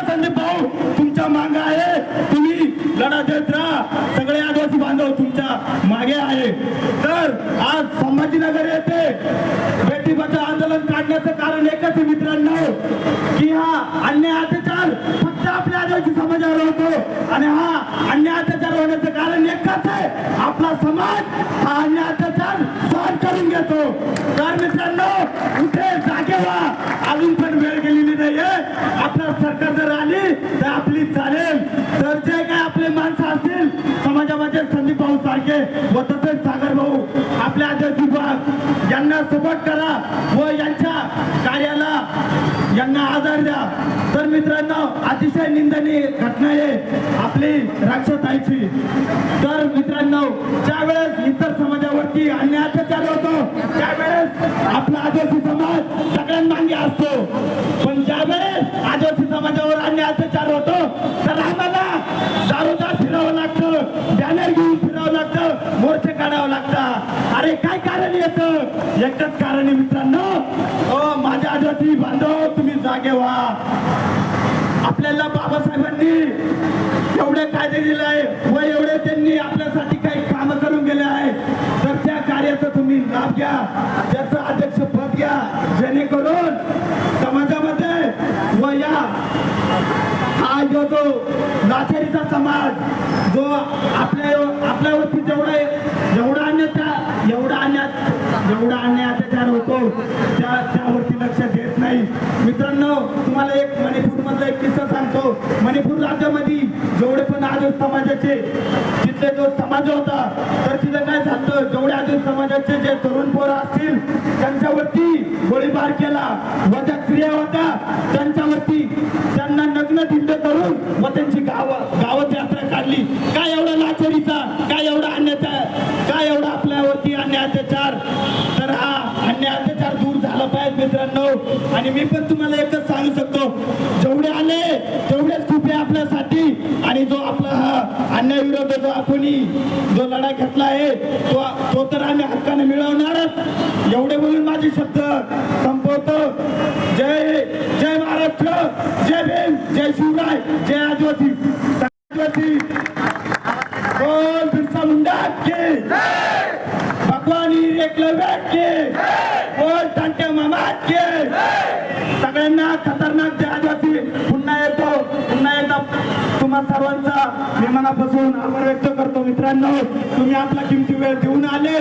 संदीप भाऊ तुमच्या मागे आहे, तुम्ही लढा देत राहा, सगळे आदिवासी बांधव तुमच्या मागे आहे। तर आज संभाजीनगर येथे बेटी बचाव आंदोलन काढण्याचं कारण एकच आहे मित्रांनो, की हा अन्याय अत्याचार फक्त आपल्या आदिवासी समाजावर होतो आणि हा अन्याय अत्याचार होण्याचं कारण एकच आहे, आपला समाज हा अन्याय अत्याचार सहन करून घेतो। तर मित्रांनो कुठे जागे व्हा, अजून पण वेळ गेलेली नाहीये, आपलं सरकार जर आली तर आपली चालेल। तर जे काय आपले माणसं असतील समाजामध्ये संदीप भाऊ सारखे व तसेच सागर भाऊ आपल्या आदिवासी विभाग यांना सपोर्ट करा व यांच्या कार्याला यांना आधार द्या। तर मित्रांनो अतिशय निंदनीय घटना आहे आपली राक्षसाईची। तर मित्रांनो ज्या वेळेस इतर समाजावरती अन्याय अत्याचार होतो त्यावेळेस आपला आदिवासी समाज सगळ्यांमागे असतो, पण ज्या वेळेस आदिवासी समाजावर अन्याय अत्याचार होतो तर आम्हाला दारोदार फिरावं लागतं, बॅनर घेऊन फिरावं लागतं, मोर्चे काढावं लागतं। अरे काय कारण येतं? एकच कारण आहे मित्रांनो, माझ्या आदिवासी बांधव तुम्ही जागे व्हा। आपल्याला बाबासाहेबांनी एवढे कायदे दिले आहे व एवढे त्यांनी आपल्यासाठी काही काम करून गेले आहे, तर त्या कार्याचा तुम्ही लाभ घ्या, त्याचं अध्यक्ष पद घ्या, जेणेकरून समाजामध्ये व या हा जो लाचारीचा समाज जो आपल्यावरती जेवढा अन्याय अत्याचार होतो त्यावरती लक्ष देत नाही। मित्रांनो तुम्हाला एक मणिपूर मधला एक किस्सा सांगतो। मणिपूर राज्यामध्ये जेवढे पण आदिवासी समाजाचे तिथले जो समाज होता तर तिथे काय झालं, जेवढे आदिवासी समाजाचे जे तरुण पोरं असतील त्यांच्यावरती गोळीबार केला व त्या स्त्रिया होत्या त्यांच्यावरती त्यांना नग्न दिंड करून व त्यांची गावात यात्रा काढली। काय एवढा लाचारीचा, काय एवढा आपल्यावरती अन्याय अत्याचार। तर हा अन्याय अत्याचार दूर झाला पाहिजे मित्रांनो। आणि मी पण तुम्हाला एकच सांगू शकतो, जेवढे आले तेवढेच खूप आहे आपल्यासाठी, आणि जो आपला हा अन्याय विरोध जो आपण जो लढा घेतला आहे तो तर आम्ही हक्काने मिळवणारच। एवढे बोलून माझे शब्द संपवतो। जय जय महाराष्ट्र, जय भीम, जय शिवराय, जय आदिवासी। बोल बिरसा मुंडा की भगवान एकलव्य की, बोल टांट्या मामा की। सगळ्यांना खतरनाक जय आदिवासी। पुन्हा एकदा तुम्हा सर्वांचा मी मनापासून आभार व्यक्त करतो मित्रांनो, तुम्ही आपला किमती वेळ देऊन आले।